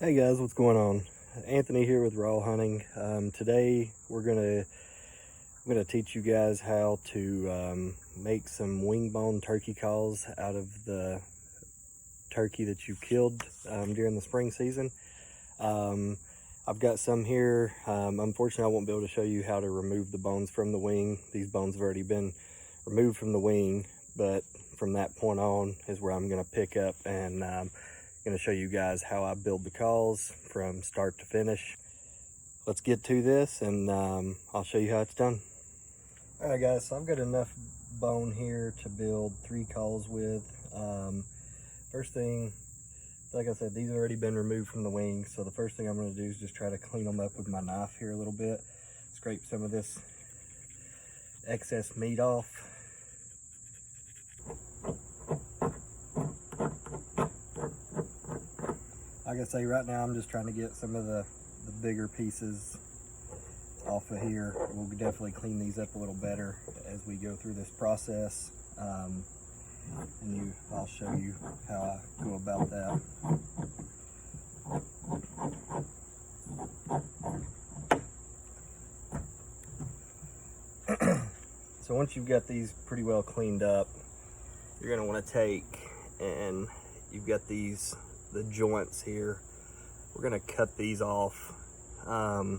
Hey guys, what's going on? Anthony here with Raw Hunting. Today I'm gonna teach you guys how to make some wing bone turkey calls out of the turkey that you killed during the spring season. I've got some here. Unfortunately, I won't be able to show you how to remove the bones from the wing. These bones have already been removed from the wing, but from that point on is where I'm gonna pick up and going to show you guys how I build the calls from start to finish. Let's get to this and I'll show you how it's done. Alright guys, so I've got enough bone here to build 3 calls with. First thing, like I said, these have already been removed from the wing, so the first thing I'm going to do is just try to clean them up with my knife here a little bit. Scrape some of this excess meat off. Like I say, right now I'm just trying to get some of the bigger pieces off of here. We'll definitely clean these up a little better as we go through this process. I'll show you how I go about that. So once you've got these pretty well cleaned up, you're going to want to take, and you've got the joints here. We're going to cut these off. I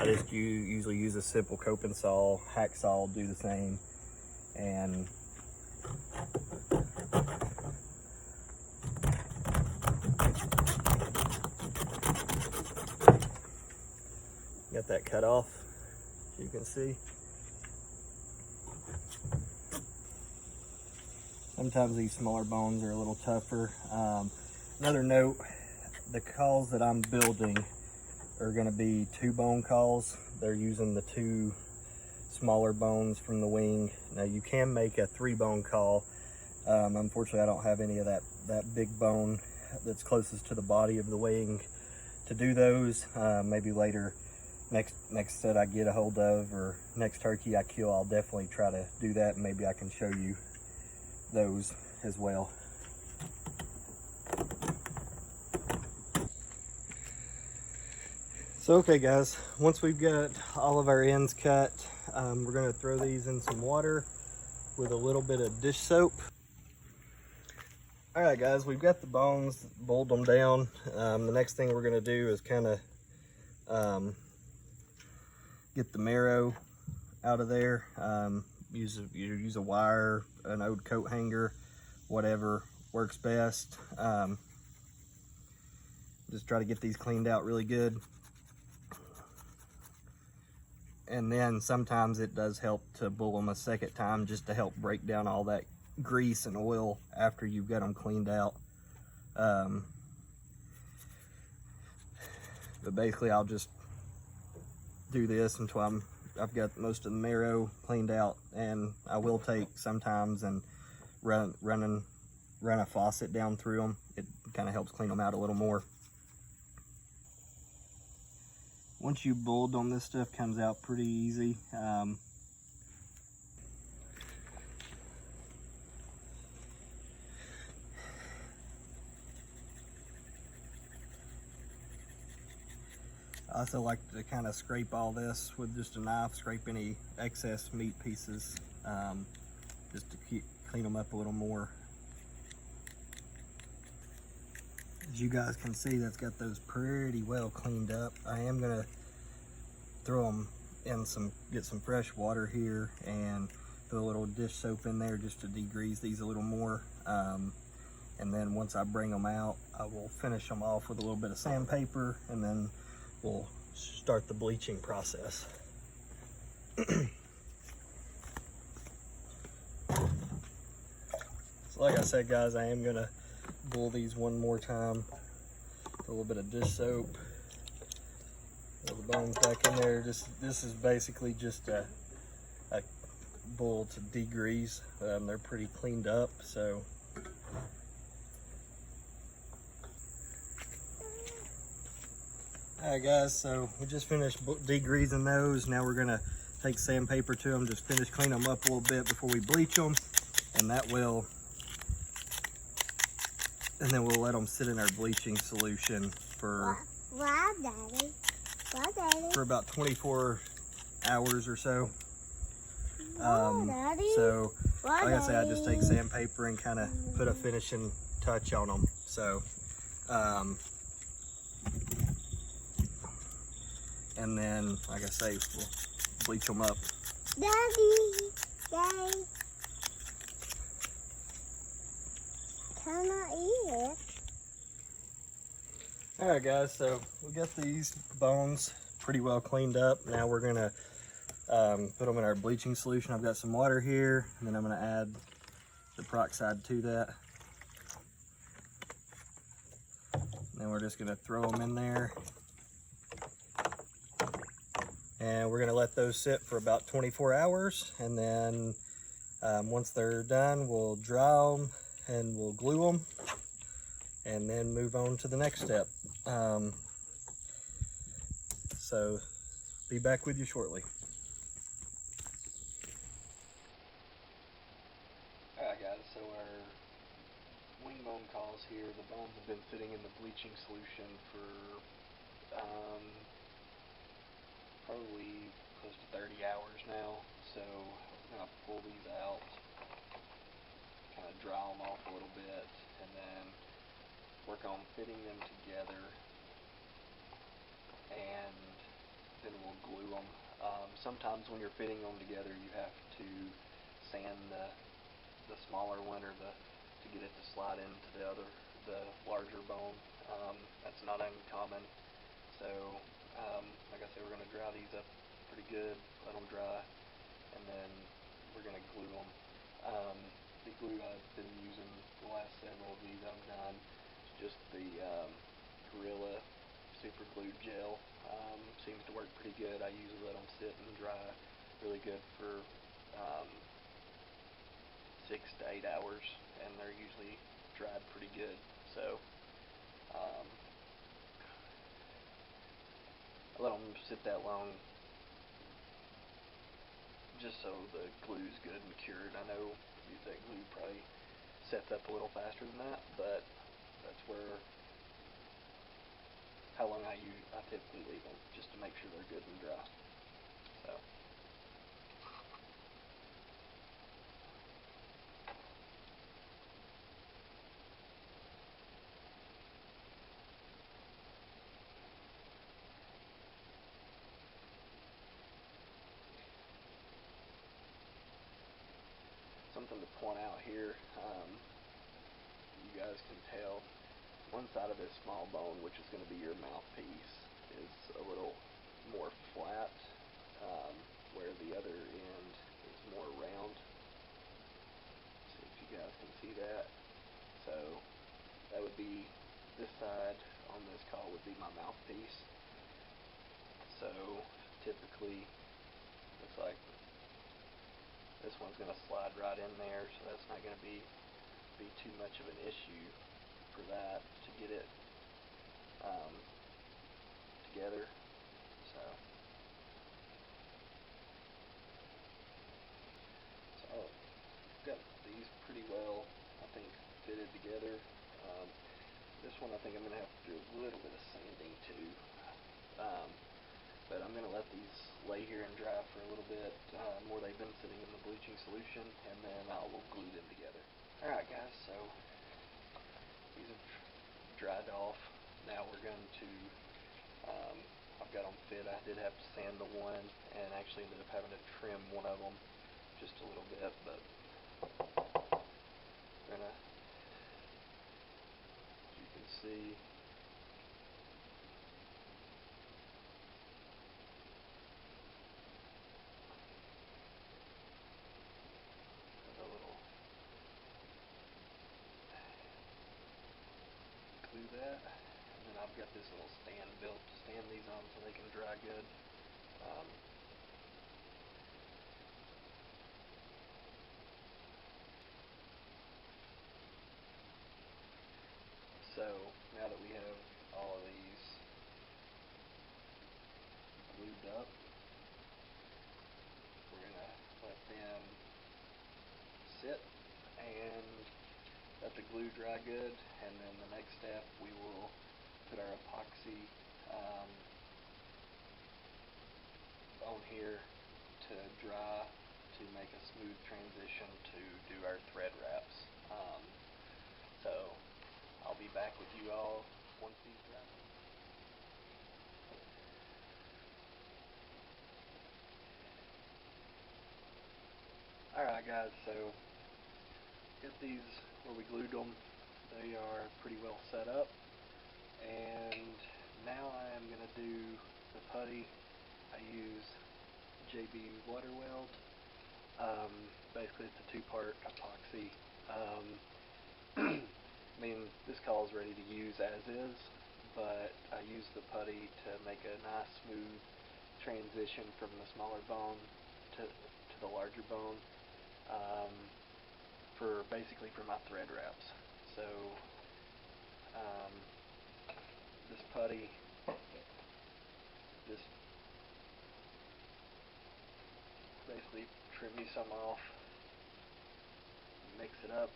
just usually use a simple coping saw. Hacksaw will do the same. And got that cut off, as you can see. Sometimes these smaller bones are a little tougher. Another note, the calls that I'm building are going to be 2 bone calls. They're using the 2 smaller bones from the wing. Now you can make a 3 bone call. Unfortunately, I don't have any of that big bone that's closest to the body of the wing to do those. Maybe later, next set I get a hold of, or next turkey I kill, I'll definitely try to do that, and maybe I can show you those as well. So okay guys, once we've got all of our ends cut, we're going to throw these in some water with a little bit of dish soap. Alright guys, we've got the bones, boiled them down. The next thing we're going to do is kind of get the marrow out of there. Use a wire, an old coat hanger, whatever works best. Just try to get these cleaned out really good. And then sometimes it does help to boil them a second time, just to help break down all that grease and oil after you've got them cleaned out. But basically I'll just do this until I've got most of the marrow cleaned out, and I will take sometimes and run a faucet down through them. It kind of helps clean them out a little more. Once you boiled them, this stuff comes out pretty easy. I also like to kind of scrape all this with just a knife, scrape any excess meat pieces, just to clean them up a little more. As you guys can see, that's got those pretty well cleaned up. I am gonna throw them in get some fresh water here and put a little dish soap in there just to degrease these a little more. And then once I bring them out, I will finish them off with a little bit of sandpaper, and then we'll start the bleaching process. So like I said guys, I am gonna boil these one more time. Put a little bit of dish soap, throw the bones back in there. This is basically just a boil to degrease. They're pretty cleaned up, so alright guys, so we just finished degreasing those. Now we're gonna take sandpaper to them, just finish clean them up a little bit before we bleach them, and that will and then we'll let them sit in our bleaching solution for Why, Daddy? Why, Daddy? for about 24 hours or so. Daddy? So, Why, like I say, I just take Daddy? sandpaper and kind of put a finishing touch on them. So, and then, like I say, we'll bleach them up. Daddy, Daddy. Can I eat it? All right, guys, so we got these bones pretty well cleaned up. Now we're gonna put them in our bleaching solution. I've got some water here, and then I'm gonna add the peroxide to that. Then we're just gonna throw them in there. And we're gonna let those sit for about 24 hours. And then once they're done, we'll dry them and we'll glue them and then move on to the next step. So be back with you shortly. Alright guys, so our wing bone calls here, the bones have been sitting in the bleaching solution for probably close to 30 hours now. So I'm going to pull these out, kind of dry them off a little bit, and then work on fitting them together, and then we'll glue them. Sometimes when you're fitting them together, you have to sand the smaller one or to get it to slide into the larger bone. That's not uncommon. So like I said, we're going to dry these up pretty good, let them dry, and then we're going to glue them. The glue I've been using the last several of these I've done is just the Gorilla Super Glue Gel. Seems to work pretty good. I usually let them sit and dry really good for 6 to 8 hours, and they're usually dried pretty good. So I let them sit that long just so the glue's good and cured. I know that glue probably sets up a little faster than that, but that's how long I typically leave them, just to make sure they're good and dry. So something to point out here, you guys can tell one side of this small bone, which is going to be your mouthpiece, is a little more flat, where the other end is more round. See if you guys can see that. So that would be this side on this call would be my mouthpiece. So typically looks like this one's going to slide right in there, so that's not going to be too much of an issue for that to get it together. So I've got these pretty well, I think, fitted together. This one I think I'm going to have to do a little bit of sanding too. But I'm going to let these lay here and dry for a little bit more. They've been sitting in the bleaching solution, and then we'll glue them together. Alright guys, so these have dried off. Now we're going to, I've got them fit. I did have to sand the one, and actually ended up having to trim one of them just a little bit, but we're going to, as you can see, that, and then I've got this little stand built to stand these on so they can dry good. So now that we have all of these glued up, we're going to let them sit and let the glue dry good, and then the next step we will put our epoxy on here to dry to make a smooth transition to do our thread wraps. So I'll be back with you all once these dry. Alright guys, so get these where we glued them. They are pretty well set up, and now I am going to do the putty. I use JB water weld. Basically it's a two-part epoxy. I mean, this call is ready to use as is, but I use the putty to make a nice smooth transition from the smaller bone to the larger bone, for basically for my thread wraps. So this putty, just basically trim me some off, mix it up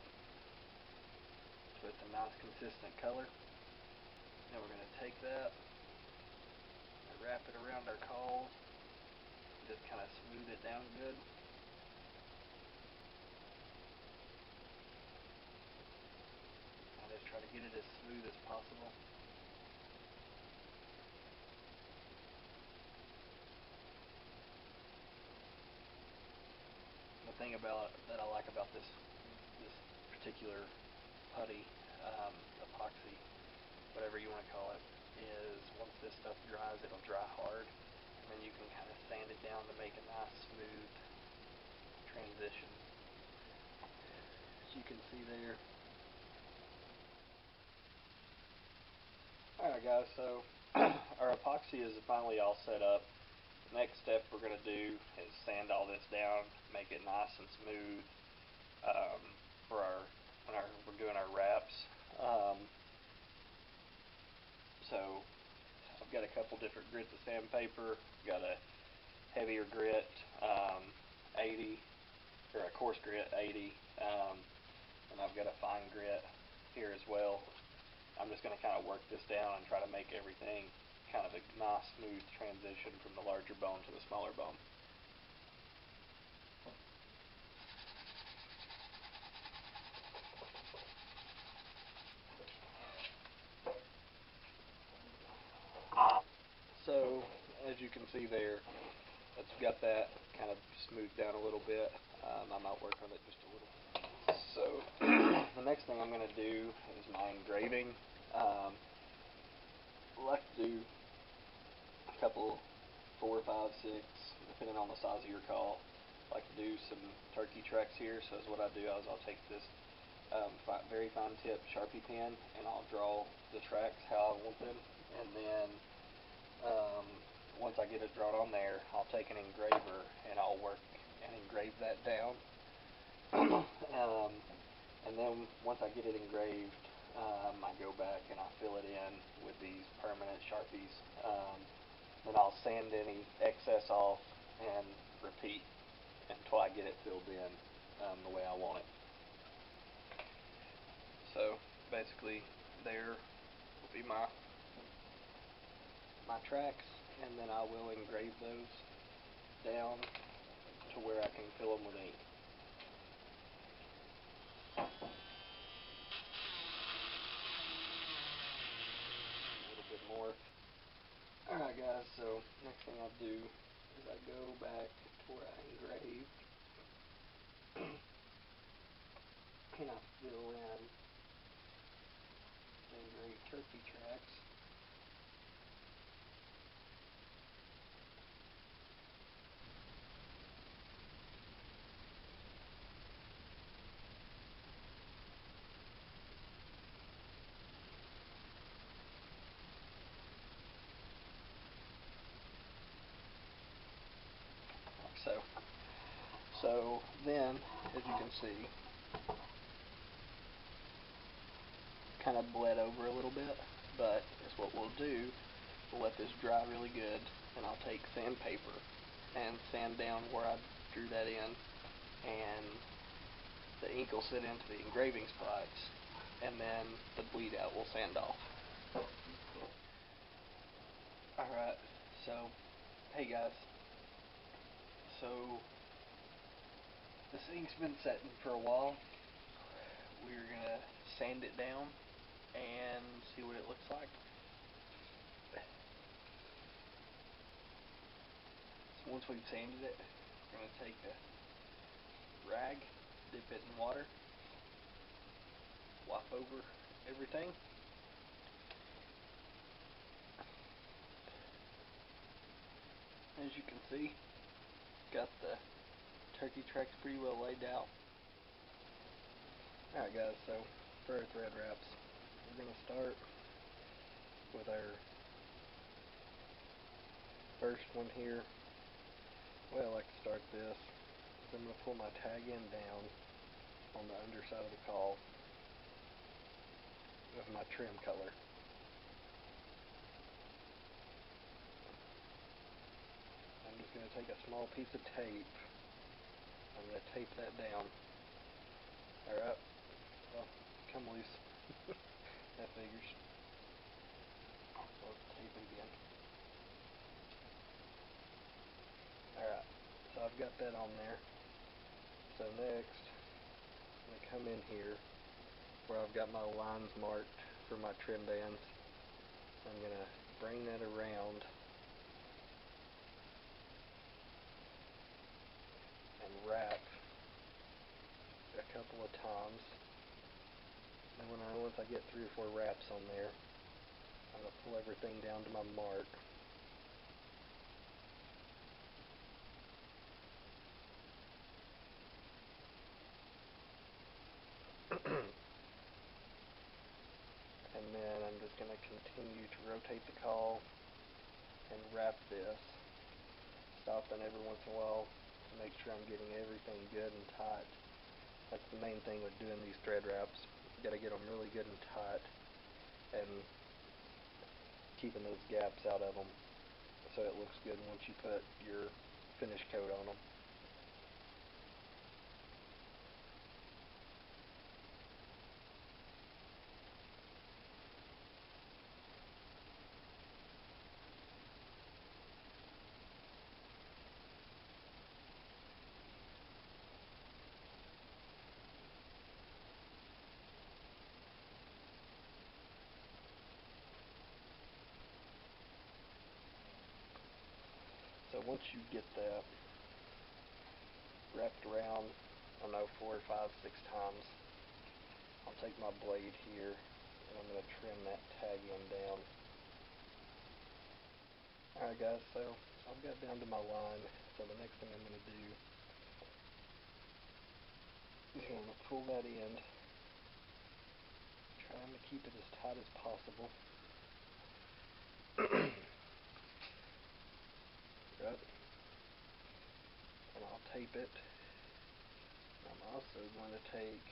so it's a nice consistent color. Now we're going to take that and wrap it around our caul, just kind of smooth it down good. I just try to get it as smooth as possible. The thing that I like about this particular putty, epoxy, whatever you want to call it, is once this stuff dries, it'll dry hard, and then you can kind of sand it down to make a nice smooth transition. As you can see there. Alright guys, so our epoxy is finally all set up. Next step we're going to do is sand all this down, make it nice and smooth for when we're doing our wraps. So I've got a couple different grits of sandpaper. Got a heavier grit, 80, or a coarse grit, 80, and I've got a fine grit here as well. I'm just going to kind of work this down and try to make everything kind of a nice smooth transition from the larger bone to the smaller bone. So as you can see there, it's got that kind of smoothed down a little bit. I might work on it just a little. So the next thing I'm going to do is my engraving. I like to do a couple, 4, 5, 6, depending on the size of your call. I like to do some turkey tracks here. So what I do is I'll take this very fine tip Sharpie pen and I'll draw the tracks how I want them, and then once I get it drawn on there, I'll take an engraver and I'll work and engrave that down. And then once I get it engraved, I go back and I fill it in with these permanent Sharpies. Then I'll sand any excess off and repeat until I get it filled in the way I want it. So basically there will be my tracks, and then I will engrave those down to where I can fill them with ink. A little bit more. Alright guys, so next thing I do is I go back to where I engraved and I fill in the engraved turkey tracks. So then, as you can see, kind of bled over a little bit, but that's what we'll do. We'll let this dry really good, and I'll take sandpaper and sand down where I drew that in, and the ink will sit into the engraving spots, and then the bleed out will sand off. Alright, so, hey guys. So, this ink's been setting for a while. We're gonna sand it down and see what it looks like. So once we've sanded it, we're gonna take a rag, dip it in water, wipe over everything. As you can see, got the turkey tracks pretty well laid out. Alright guys, so for our thread wraps, we're going to start with our first one here. The way I like to start this is I'm going to pull my tag end down on the underside of the caul of my trim color. I'm just going to take a small piece of tape. I'm going to tape that down. Alright, well, come loose. That figures. Let's tape it again. Alright, so I've got that on there. So next, I'm going to come in here where I've got my lines marked for my trim bands. I'm going to bring that around and wrap a couple of times. And once I get 3 or 4 wraps on there, I'm going to pull everything down to my mark. And then I'm just going to continue to rotate the caul and wrap this, stopping every once in a while to make sure I'm getting everything good and tight. That's the main thing with doing these thread wraps. You got to get them really good and tight and keeping those gaps out of them so it looks good once you put your finish coat on them. So once you get that wrapped around, I don't know, 4 or 5, 6 times, I'll take my blade here and I'm going to trim that tag end down. Alright guys, so I've got down to my line, so the next thing I'm going to do is I'm going to pull that end, trying to keep it as tight as possible. Right. And I'll tape it. I'm also going to take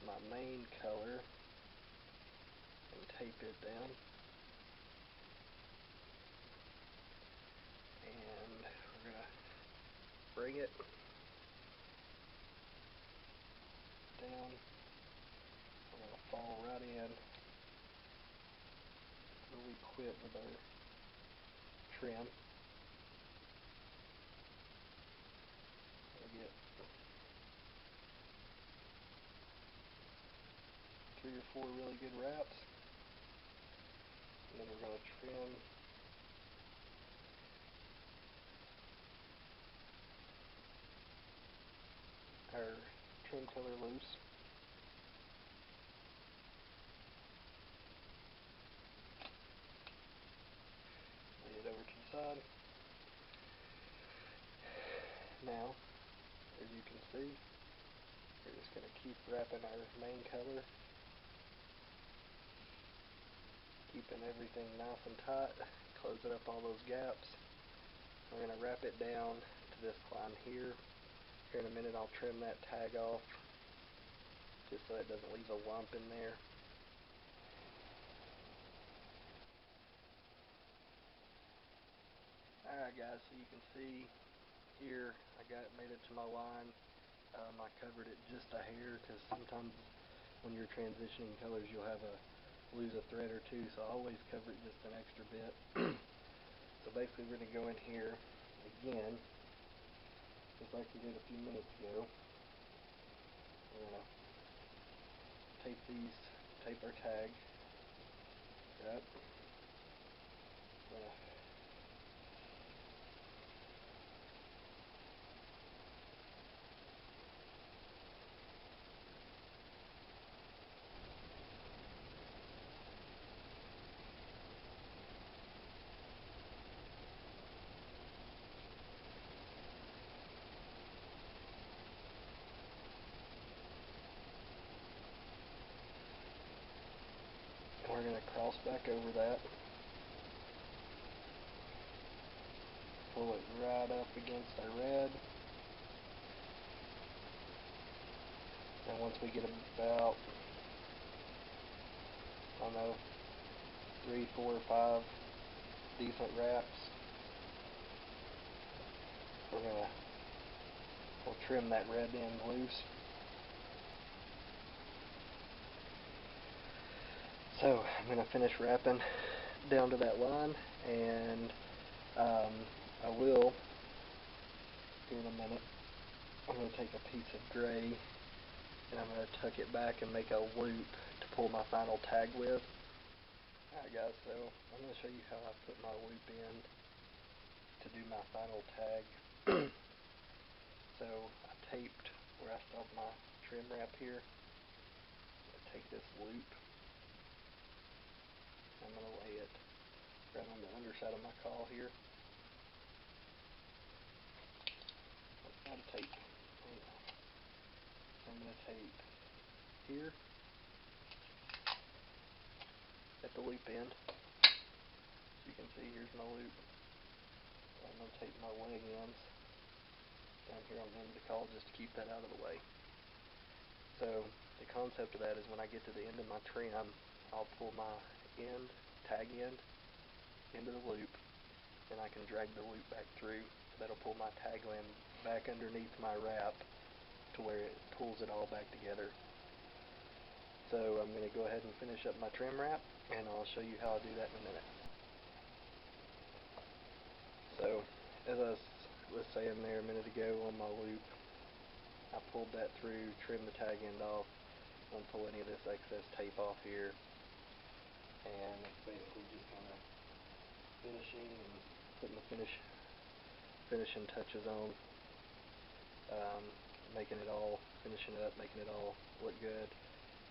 my main color and tape it down. And we're going to bring it down. We're going to fall right in where we quit with our trim. Get 3 or 4 really good wraps, and then we're going to trim our trim color loose. Lay it over to the side. Now, as you can see, we're just going to keep wrapping our main color, keeping everything nice and tight, closing up all those gaps. We're going to wrap it down to this line here. Here in a minute I'll trim that tag off just so it doesn't leave a lump in there. Alright guys, so you can see here I made it to my line. I covered it just a hair because sometimes when you're transitioning colors you'll have a lose a thread or two, so I always cover it just an extra bit. So basically we're going to go in here again, just like we did a few minutes ago. We're going to tape our tag, right? We're going to cross back over that, pull it right up against our red, and once we get about, I don't know, 3, 4, or 5 decent wraps, we'll trim that red end loose. So I'm going to finish wrapping down to that line, and I will, here in a minute, I'm going to take a piece of gray and I'm going to tuck it back and make a loop to pull my final tag with. Alright guys, so I'm going to show you how I put my loop in to do my final tag. So I taped where I stopped my trim wrap here. I take this loop, I'm going to lay it right on the underside of my caul here. That's not a tape. I'm going to tape here at the loop end. So you can see here's my loop. I'm going to tape my leg ends down here on the end of the caul just to keep that out of the way. So the concept of that is when I get to the end of my trim, I'll pull my tag end into the loop, and I can drag the loop back through. That'll pull my tag end back underneath my wrap to where it pulls it all back together. So I'm going to go ahead and finish up my trim wrap, and I'll show you how I do that in a minute. So as I was saying there a minute ago on my loop, I pulled that through, trimmed the tag end off. I won't pull any of this excess tape off here, and it's basically just kind of finishing and putting the finishing touches on, making it all, finishing it up, making it all look good.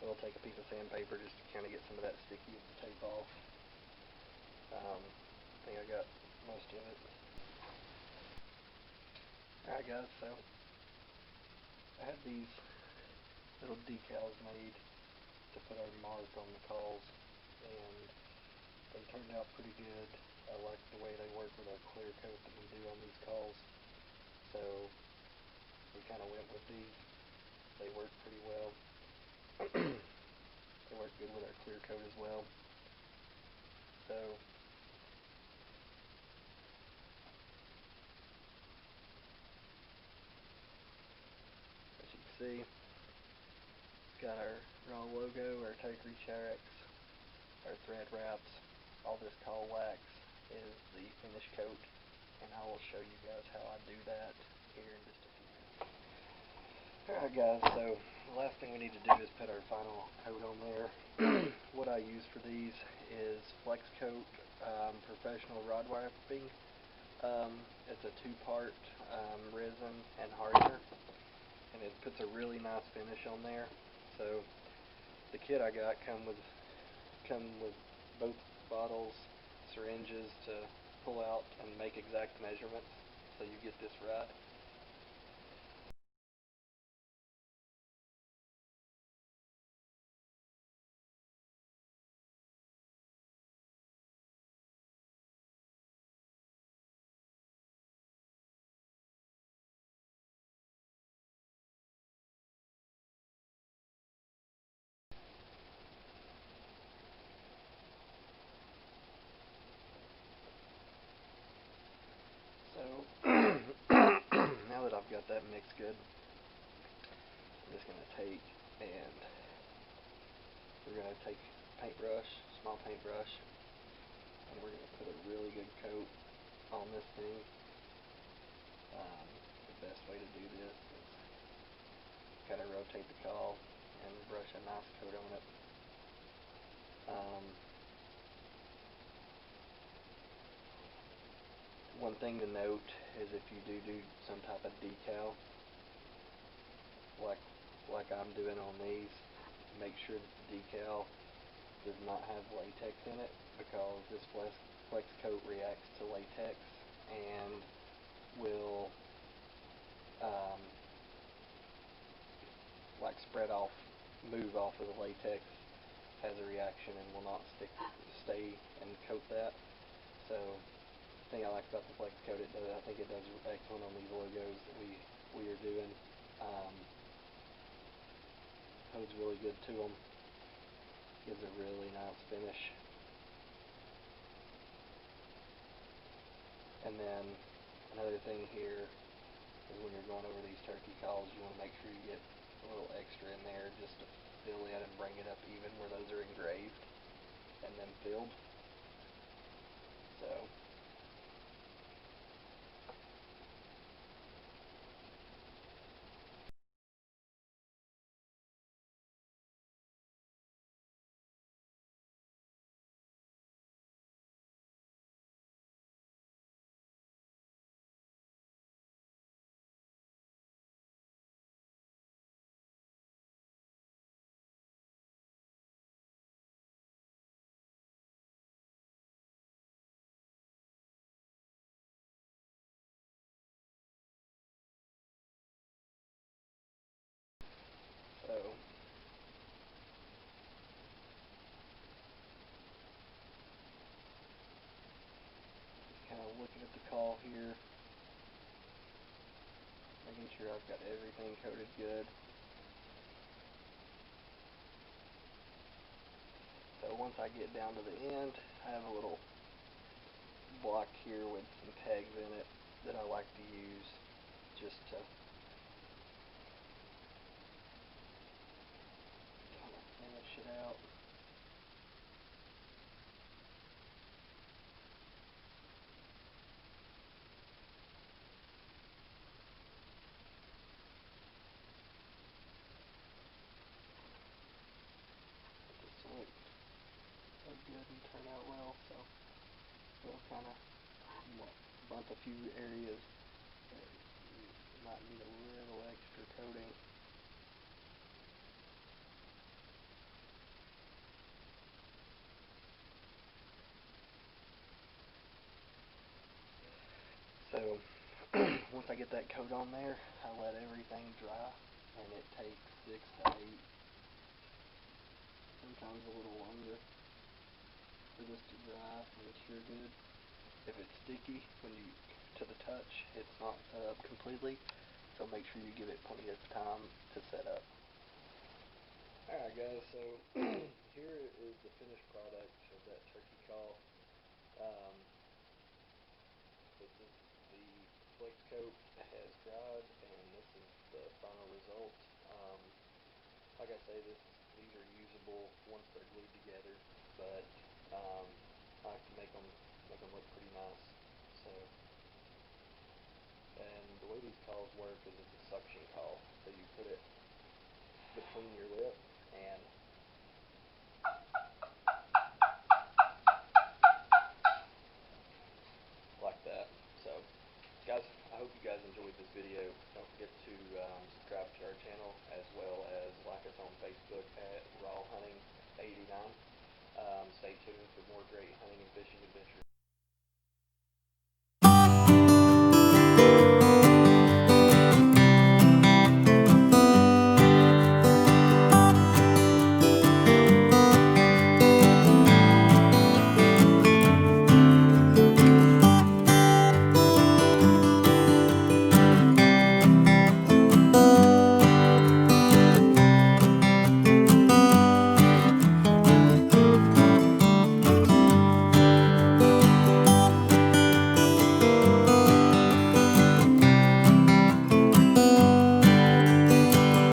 I'll take a piece of sandpaper just to kind of get some of that sticky tape off. I think I got most of it. Alright guys, so I had these little decals made to put our mark on the cauls, and they turned out pretty good. I like the way they work with our clear coat that we do on these cauls, so we kind of went with these. They work pretty well. They work good with our clear coat as well. So as you can see, it's got our raw logo, our Degreasing X, our thread wraps. All this caul wax is the finish coat, and I will show you guys how I do that here in just a few minutes. Alright guys, so the last thing we need to do is put our final coat on there. What I use for these is Flex Coat Professional Rod Wrapping. It's a 2-part resin and hardener, and it puts a really nice finish on there. So the kit I got come with both bottles, syringes to pull out and make exact measurements, so you get this right. So now that I've got that mixed good, I'm just going to take and we're going to take paintbrush, small paintbrush, and we're going to put a really good coat on this thing. The best way to do this is kind of rotate the caul and brush a nice coat on it. One thing to note is if you do some type of decal, like I'm doing on these, make sure that the decal does not have latex in it, because this flex coat reacts to latex and will like move off of the latex, has a reaction and will not stay and coat that. So the thing I like about the flex coat, I think it does excellent on these logos that we are doing. Holds really good to them. Gives a really nice finish. And then another thing here is when you're going over these turkey cauls, you want to make sure you get a little extra in there just to fill in and bring it up even where those are engraved and then filled. So kind of looking at the caul here, making sure I've got everything coated good. So once I get down to the end, I have a little block here with some tags in it that I like to use just to kind of finish it out. Look good and turn out well, so we'll kind of bump a few areas that might need a little extra coating. So once I get that coat on there, I let everything dry, and it takes 6 to 8, sometimes a little longer, for this to dry and cure good. If it's sticky to the touch, it's not set up completely, so make sure you give it plenty of time to set up. Alright guys, so here is the finished product of that turkey caul. This is the flex coat that has dried, and this is the final result. Like I say, these are usable once they're glued together, but I like to make them look pretty nice. So, and the way these cauls work is it's a suction caul. So you put it between your lip and like that. So, guys, I hope you guys enjoyed this video. Don't forget to subscribe to our channel, as well as like us on Facebook at Raw Hunting 89. Stay tuned for more great hunting and fishing adventures.